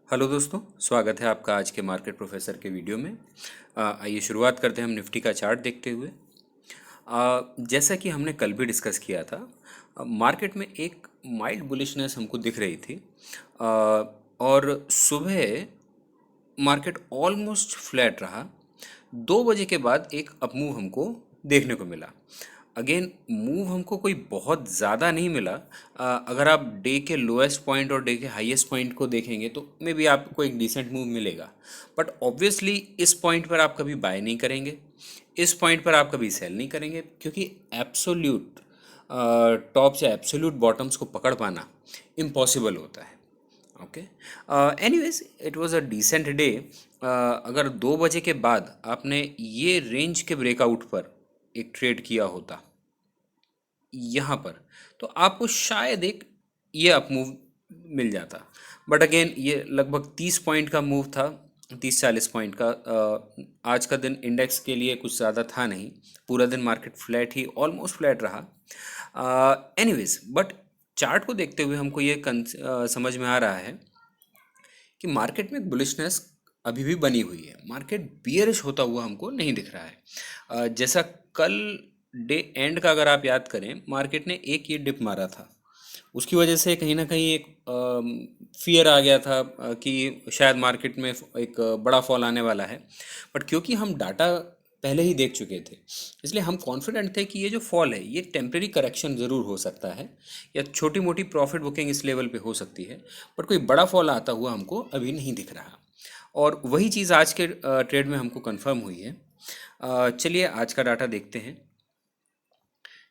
Hello दोस्तों, स्वागत है आपका आज के मार्केट प्रोफेसर के वीडियो में। आइए शुरुआत करते हैं हम निफ्टी का चार्ट देखते हुए। जैसा कि हमने कल भी डिस्कस किया था, मार्केट में एक माइल्ड बुलिशनेस हमको दिख रही थी। अ, और सुबह मार्केट ऑलमोस्ट फ्लैट रहा। 2 बजे के बाद एक अपमूव हमको देखने को मिला। अगेन मूव हमको कोई बहुत ज़्यादा नहीं मिला। अगर आप डे के लोएस्ट पॉइंट और डे के हाईएस्ट पॉइंट को देखेंगे तो मे बी आपको एक डिसेंट मूव मिलेगा। बट ऑब्वियसली इस पॉइंट पर आप कभी बाय नहीं करेंगे, इस पॉइंट पर आप कभी सेल नहीं करेंगे, क्योंकि एब्सोल्यूट टॉप्स या एब्सोल्यूट बॉटम्स को पकड़ पाना इम्पॉसिबल होता है। Okay, anyways it was a decent day. अगर 2 बजे के बाद आपने ये रेंज के ब्रेकआउट पर एक ट्रेड किया होता यहाँ पर, तो आपको शायद एक ये अप मूव मिल जाता। बट अगेन ये लगभग 30 पॉइंट का मूव था, 30-40 पॉइंट का। आज का दिन इंडेक्स के लिए कुछ ज़्यादा था नहीं, पूरा दिन मार्केट फ्लैट ही, ऑलमोस्ट फ्लैट रहा। एनीवेज बट चार्ट को देखते हुए हमको ये समझ में आ रहा है कि मार्केट में बुलिशनेस अभी भी बनी हुई है। मार्केट बियरिश होता हुआ हमको नहीं दिख रहा है। जैसा कल डे एंड का अगर आप याद करें, मार्केट ने एक ये डिप मारा था, उसकी वजह से कहीं ना कहीं एक फियर आ गया था कि शायद मार्केट में एक बड़ा फॉल आने वाला है। बट क्योंकि हम डाटा पहले ही देख चुके थे, इसलिए हम कॉन्फिडेंट थे कि ये जो फॉल है ये टेम्प्रेरी करेक्शन ज़रूर हो सकता है, या छोटी मोटी प्रॉफिट बुकिंग इस लेवल पे हो सकती है। बट कोई बड़ा फॉल आता हुआ हमको अभी नहीं दिख रहा, और वही चीज़ आज के ट्रेड में हमको कंफर्म हुई है। चलिए आज का डाटा देखते हैं।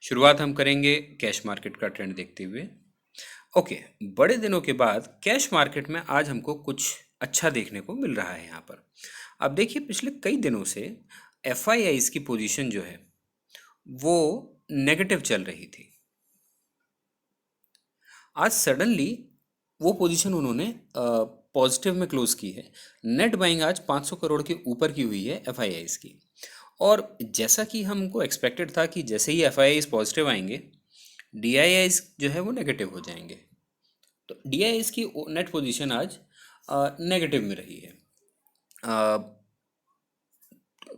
शुरुआत हम करेंगे कैश मार्केट का ट्रेंड देखते हुए। ओके, बड़े दिनों के बाद कैश मार्केट में आज हमको कुछ अच्छा देखने को मिल रहा है यहाँ पर। आप देखिए, पिछले कई दिनों से एफ की पोजीशन जो है वो नेगेटिव चल रही थी। आज सडनली वो पोजीशन उन्होंने पॉजिटिव में क्लोज की है। नेट बाइंग आज 500 करोड़ के ऊपर की हुई है एफ की। और जैसा कि हमको एक्सपेक्टेड था कि जैसे ही एफ पॉजिटिव आएंगे, डी जो है वो नेगेटिव हो जाएंगे। तो डी की नेट पोजीशन आज नेगेटिव में रही है। अ,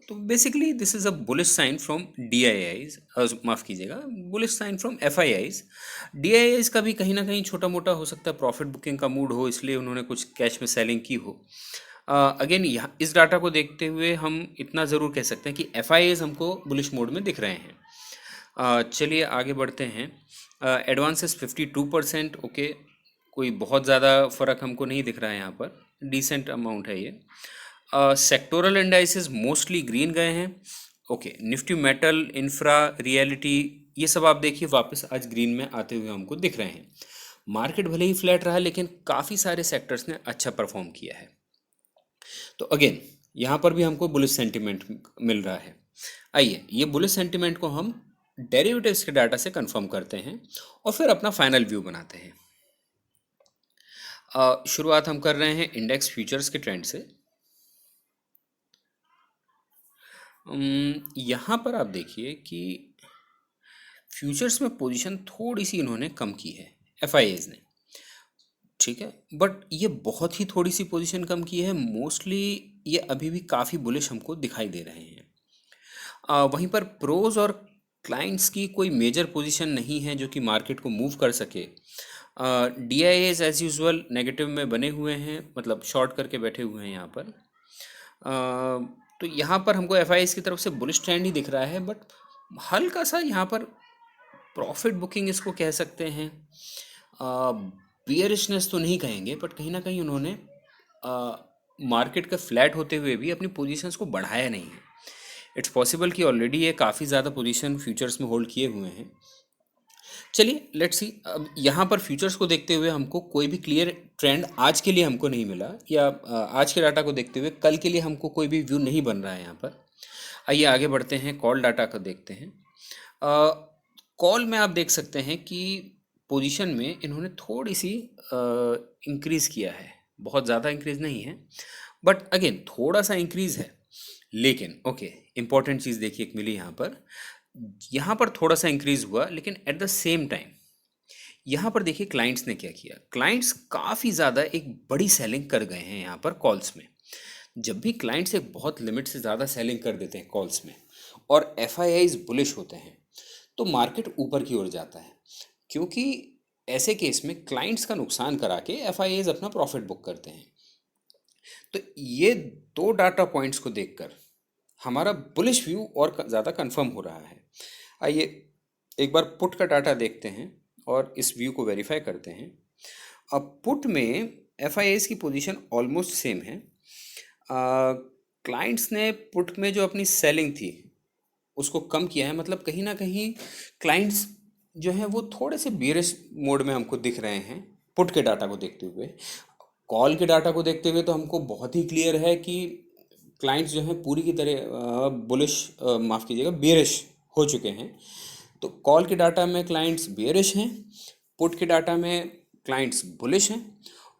तो basically this is a bullish sign from D माफ़ कीजिएगा, bullish sign from F D का भी कहीं ना कहीं छोटा मोटा हो सकता है प्रॉफिट बुकिंग का मूड हो, इसलिए उन्होंने कुछ कैश में सेलिंग की हो। अगेन यहाँ इस डाटा को देखते हुए हम इतना ज़रूर कह सकते हैं कि एफ हमको बुलिश मोड में दिख रहे हैं। चलिए आगे बढ़ते हैं। एडवांसेस 52%। ओके, कोई बहुत ज़्यादा फ़र्क हमको नहीं दिख रहा है यहाँ पर, डिसेंट अमाउंट है ये। सेक्टोरल इंडाइसेस मोस्टली ग्रीन गए हैं। Okay, Nifty metal, infra, reality, ये सब आप देखिए वापस आज ग्रीन में आते हुए हमको दिख रहे हैं। मार्केट भले ही फ्लैट रहा, लेकिन काफ़ी सारे सेक्टर्स ने अच्छा परफॉर्म किया है। तो अगेन यहाँ पर भी हमको बुलिश सेंटिमेंट मिल रहा है। आइए ये बुलिश सेंटिमेंट को हम डेरिवेटिव्स के डाटा से कंफर्म करते हैं और फिर अपना फाइनल व्यू बनाते हैं। शुरुआत हम कर रहे हैं इंडेक्स फ्यूचर्स के ट्रेंड से। यहाँ पर आप देखिए कि फ्यूचर्स में पोजीशन थोड़ी सी इन्होंने कम की है एफ ने, ठीक है। बट ये बहुत ही थोड़ी सी पोजीशन कम की है, मोस्टली ये अभी भी काफ़ी बुलिश हमको दिखाई दे रहे हैं। वहीं पर प्रोज और क्लाइंट्स की कोई मेजर पोजीशन नहीं है जो कि मार्केट को मूव कर सके। D I as usual negative में बने हुए हैं, मतलब शॉर्ट करके बैठे हुए हैं यहाँ पर। तो यहाँ पर हमको एफ की तरफ से बुलिश ट्रेंड ही दिख रहा है, बट हल्का सा यहाँ पर प्रॉफिट बुकिंग इसको कह सकते हैं। बियरिशनेस तो नहीं कहेंगे, बट कहीं ना कहीं उन्होंने मार्केट का फ्लैट होते हुए भी अपनी पोजीशंस को बढ़ाया नहीं है। इट्स पॉसिबल कि ऑलरेडी ये काफ़ी ज़्यादा पोजीशन फ्यूचर्स में होल्ड किए हुए हैं। चलिए लेट्स सी, अब यहाँ पर फ्यूचर्स को देखते हुए हमको कोई भी क्लियर ट्रेंड आज के लिए हमको नहीं मिला, या आज के डाटा को देखते हुए कल के लिए हमको कोई भी व्यू नहीं बन रहा है यहाँ पर। आइए आगे बढ़ते हैं, कॉल डाटा को देखते हैं। कॉल में आप देख सकते हैं कि पोजीशन में इन्होंने थोड़ी सी इंक्रीज़ किया है, बहुत ज़्यादा इंक्रीज़ नहीं है, बट अगेन थोड़ा सा इंक्रीज़ है। लेकिन ओके, इंपॉर्टेंट चीज़ देखिए एक मिली यहाँ पर, यहाँ पर थोड़ा सा इंक्रीज़ हुआ, लेकिन एट द सेम टाइम यहाँ पर देखिए क्लाइंट्स ने क्या किया, क्लाइंट्स काफ़ी ज़्यादा एक बड़ी सेलिंग कर गए हैं यहाँ पर कॉल्स में। जब भी क्लाइंट्स एक बहुत लिमिट से ज़्यादा सेलिंग कर देते हैं कॉल्स में और एफ आई आईज बुलिश होते हैं, तो मार्केट ऊपर की ओर जाता है, क्योंकि ऐसे केस में क्लाइंट्स का नुकसान करा के एफ आई आईज अपना प्रॉफिट बुक करते हैं। तो ये दो डाटा पॉइंट्स को देखकर हमारा बुलिश व्यू और ज़्यादा कंफर्म हो रहा है। आइए एक बार पुट का डाटा देखते हैं और इस व्यू को वेरीफाई करते हैं। अब पुट में एफ आई आईज की पोजीशन ऑलमोस्ट सेम है। क्लाइंट्स ने पुट में जो अपनी सेलिंग थी उसको कम किया है, मतलब कहीं ना कहीं क्लाइंट्स जो हैं वो थोड़े से बेरिश मोड में हमको दिख रहे हैं पुट के डाटा को देखते हुए। कॉल के डाटा को देखते हुए तो हमको बहुत ही क्लियर है कि क्लाइंट्स जो हैं पूरी की तरह बुलिश, माफ़ कीजिएगा, बेरिश हो चुके हैं। तो कॉल के डाटा में क्लाइंट्स बेरिश हैं, पुट के डाटा में क्लाइंट्स बुलिश हैं,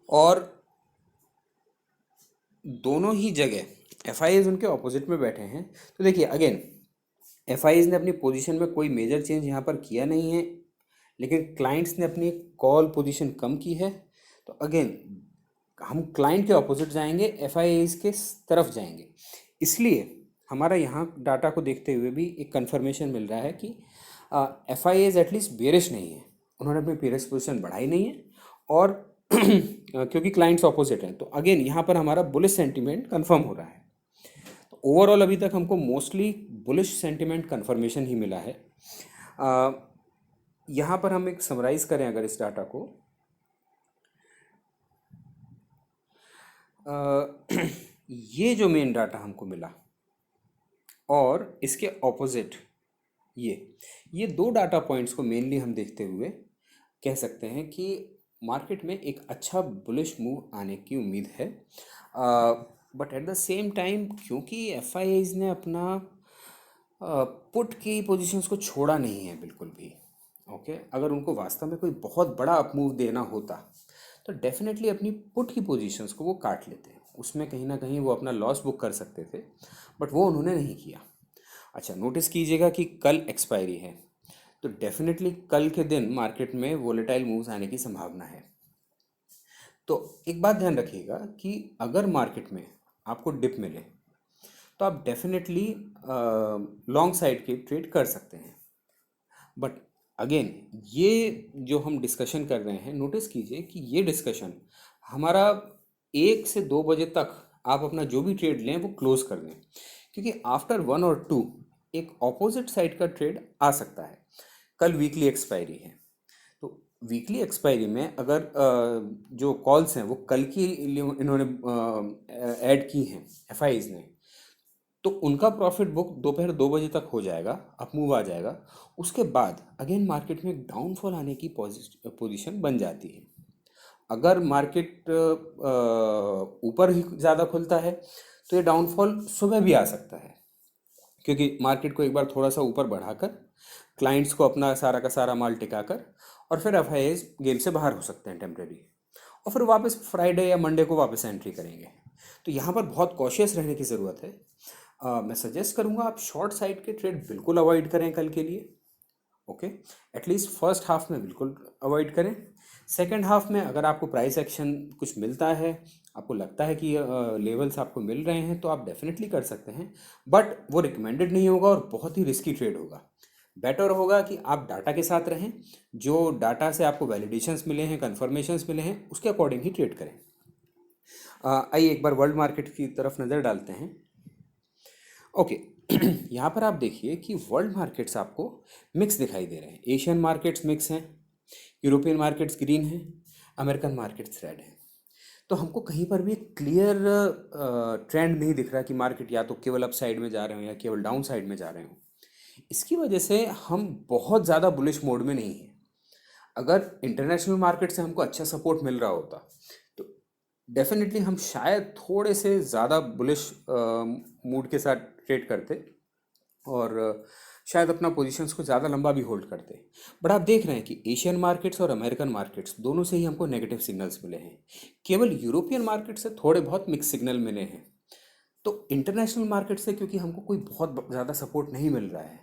और दोनों ही जगह एफ आई उनके ऑपोजिट में बैठे हैं। तो देखिए अगेन एफ आई ने अपनी पोजीशन में कोई मेजर चेंज यहाँ पर किया नहीं है, लेकिन क्लाइंट्स ने अपनी कॉल पोजीशन कम की है। तो अगेन हम क्लाइंट के ऑपोजिट जाएंगे, एफ आई के तरफ जाएंगे। इसलिए हमारा यहाँ डाटा को देखते हुए भी एक कंफर्मेशन मिल रहा है कि एफ आई एटलीस्ट बेरिश नहीं है, उन्होंने अपनी बेरिश पोजीशन बढ़ाई नहीं है, और क्योंकि क्लाइंट्स ऑपोजिट हैं तो अगेन यहाँ पर हमारा बुलिश सेंटीमेंट कंफर्म हो रहा है। तो ओवरऑल अभी तक हमको मोस्टली बुलिश सेंटीमेंट कंफर्मेशन ही मिला है। यहाँ पर हम एक समराइज करें अगर इस डाटा को, ये जो मेन डाटा हमको मिला और इसके ऑपोजिट ये दो डाटा पॉइंट्स को मेनली हम देखते हुए कह सकते हैं कि मार्केट में एक अच्छा बुलिश मूव आने की उम्मीद है। But at the same time क्योंकि एफ आई आईज ने अपना पुट की पोजीशंस को छोड़ा नहीं है बिल्कुल भी, ओके, अगर उनको वास्तव में कोई बहुत बड़ा अप मूव देना होता तो डेफिनेटली अपनी पुट की पोजीशंस को वो काट लेते, उसमें कहीं ना कहीं वो अपना लॉस बुक कर सकते थे, बट वो उन्होंने नहीं किया। अच्छा, नोटिस कीजिएगा कि कल एक्सपायरी है, तो डेफिनेटली कल के दिन मार्केट में वोलेटाइल मूव्स आने की संभावना है। तो एक बात ध्यान रखिएगा कि अगर मार्केट में आपको डिप मिले तो आप डेफिनेटली लॉन्ग साइड की ट्रेड कर सकते हैं। बट अगेन ये जो हम डिस्कशन कर रहे हैं, नोटिस कीजिए कि ये डिस्कशन हमारा 1 से 2 बजे तक आप अपना जो भी ट्रेड लें वो क्लोज कर दें, क्योंकि आफ्टर 1 और 2 एक ऑपोजिट साइड का ट्रेड आ सकता है। कल वीकली एक्सपायरी है, तो वीकली एक्सपायरी में अगर जो कॉल्स हैं वो कल की इन्होंने ऐड की हैं एफ ने, तो उनका प्रॉफिट बुक दोपहर 2 बजे तक हो जाएगा, अप मूव आ जाएगा। उसके बाद अगेन मार्केट में एक डाउनफॉल आने की पोजीशन बन जाती है। अगर मार्केट ऊपर ही ज़्यादा खुलता है तो ये डाउनफॉल सुबह भी आ सकता है, क्योंकि मार्केट को एक बार थोड़ा सा ऊपर बढ़ाकर क्लाइंट्स को अपना सारा का सारा माल टिकाकर और फिर एफ आई गेम से बाहर हो सकते हैं टेम्प्रेरी, और फिर वापस फ्राइडे या मंडे को वापस एंट्री करेंगे। तो यहाँ पर बहुत कॉशियस रहने की ज़रूरत है। मैं सजेस्ट करूँगा आप शॉर्ट साइड के ट्रेड बिल्कुल अवॉइड करें कल के लिए, ओके, एटलीस्ट फर्स्ट हाफ में बिल्कुल अवॉइड करें। सेकंड हाफ में अगर आपको प्राइस एक्शन कुछ मिलता है, आपको लगता है कि लेवल्स आपको मिल रहे हैं, तो आप डेफिनेटली कर सकते हैं, बट वो रिकमेंडेड नहीं होगा और बहुत ही रिस्की ट्रेड होगा। बेटर होगा कि आप डाटा के साथ रहें, जो डाटा से आपको वैलिडेशंस मिले हैं, कन्फर्मेशंस मिले हैं, उसके अकॉर्डिंग ही ट्रेड करें। आइए एक बार वर्ल्ड मार्केट की तरफ नज़र डालते हैं। ओके, यहाँ पर आप देखिए कि वर्ल्ड मार्केट्स आपको मिक्स दिखाई दे रहे हैं। एशियन मार्केट्स मिक्स हैं, यूरोपियन मार्केट्स ग्रीन हैं, अमेरिकन मार्केट्स रेड हैं। तो हमको कहीं पर भी क्लियर ट्रेंड नहीं दिख रहा कि मार्केट या तो केवल अप साइड में जा रहे हो या केवल डाउन साइड में जा रहे हो। इसकी वजह से हम बहुत ज़्यादा बुलिश मोड में नहीं हैं। अगर इंटरनेशनल मार्केट से हमको अच्छा सपोर्ट मिल रहा होता तो डेफिनेटली हम शायद थोड़े से ज़्यादा बुलिश मूड के साथ ट्रेड करते और शायद अपना पोजीशंस को ज़्यादा लंबा भी होल्ड करते। बट आप देख रहे हैं कि एशियन मार्केट्स और अमेरिकन मार्केट्स दोनों से ही हमको नेगेटिव सिग्नल्स मिले हैं, केवल यूरोपियन मार्केट से थोड़े बहुत मिक्स सिग्नल मिले हैं। तो इंटरनेशनल मार्केट से क्योंकि हमको कोई बहुत ज़्यादा सपोर्ट नहीं मिल रहा है,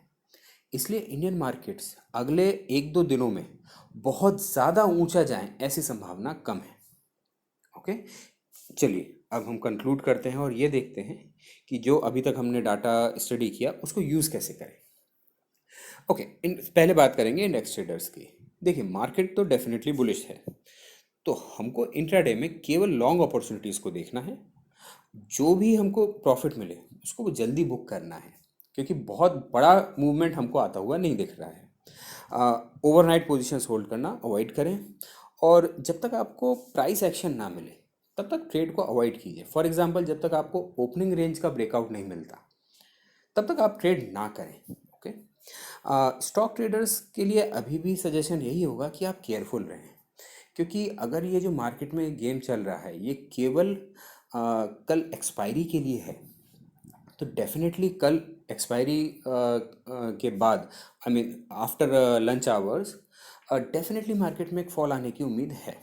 इसलिए इंडियन मार्केट्स अगले 1-2 दिनों में बहुत ज़्यादा ऊंचा जाएं ऐसी संभावना कम है। ओके, चलिए अब हम कंक्लूड करते हैं और ये देखते हैं कि जो अभी तक हमने डाटा स्टडी किया उसको यूज़ कैसे करें। ओके, इन पहले बात करेंगे इंडेक्स ट्रेडर्स की। देखिए, मार्केट तो डेफिनेटली बुलिश है, तो हमको इंट्राडे में केवल लॉन्ग अपॉर्चुनिटीज़ को देखना है। जो भी हमको प्रॉफिट मिले उसको जल्दी बुक करना है, क्योंकि बहुत बड़ा मूवमेंट हमको आता हुआ नहीं दिख रहा है। ओवरनाइट पोजीशंस होल्ड करना अवॉइड करें, और जब तक आपको प्राइस एक्शन ना मिले तब तक ट्रेड को अवॉइड कीजिए। फॉर एग्जांपल, जब तक आपको ओपनिंग रेंज का ब्रेकआउट नहीं मिलता तब तक आप ट्रेड ना करें। ओके, स्टॉक ट्रेडर्स के लिए अभी भी सजेशन यही होगा कि आप केयरफुल रहें, क्योंकि अगर ये जो मार्केट में गेम चल रहा है ये केवल कल एक्सपायरी के लिए है, तो डेफिनेटली कल एक्सपायरी के बाद, I mean after lunch hours, definitely market में एक फॉल आने की उम्मीद है,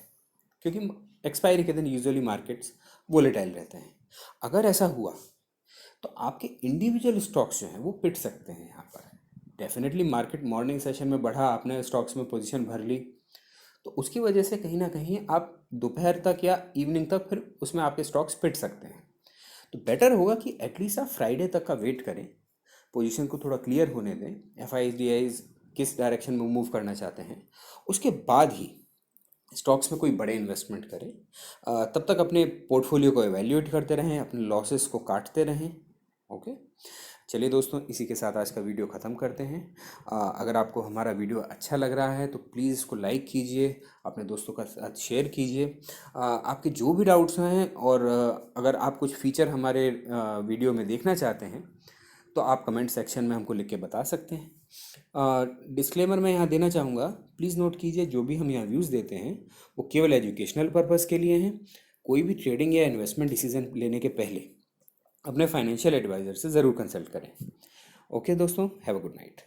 क्योंकि एक्सपायरी के दिन यूजुअली मार्केट्स वोलेटाइल रहते हैं। अगर ऐसा हुआ तो आपके इंडिविजुअल स्टॉक्स जो हैं वो पिट सकते हैं यहाँ पर। डेफिनेटली मार्केट मॉर्निंग सेशन में बढ़ा, आपने स्टॉक्स में पोजीशन भर ली, तो उसकी वजह से कहीं ना कहीं आप दोपहर तक या इवनिंग तक फिर उसमें आपके स्टॉक्स पिट सकते हैं। तो बेटर होगा कि एटलीस्ट आप फ्राइडे तक का वेट करें, पोजीशन को थोड़ा क्लियर होने दें, एफ आई डी आईज किस डायरेक्शन में मूव करना चाहते हैं, उसके बाद ही स्टॉक्स में कोई बड़े इन्वेस्टमेंट करें। तब तक अपने पोर्टफोलियो को एवेल्यूएट करते रहें, अपने लॉसेस को काटते रहें। ओके, चलिए दोस्तों, इसी के साथ आज का वीडियो ख़त्म करते हैं। अगर आपको हमारा वीडियो अच्छा लग रहा है तो प्लीज़ इसको लाइक कीजिए, अपने दोस्तों के साथ शेयर कीजिए। आपके जो भी डाउट्स हैं, और अगर आप कुछ फीचर हमारे वीडियो में देखना चाहते हैं तो आप कमेंट सेक्शन में हमको लिख के बता सकते हैं। डिस्क्लेमर मैं यहाँ देना चाहूँगा, प्लीज़ नोट कीजिए, जो भी हम यहाँ व्यूज़ देते हैं वो केवल एजुकेशनल पर्पज़ के लिए हैं। कोई भी ट्रेडिंग या इन्वेस्टमेंट डिसीजन लेने के पहले अपने फाइनेंशियल एडवाइज़र से ज़रूर कंसल्ट करें। ओके दोस्तों, हैव अ गुड नाइट।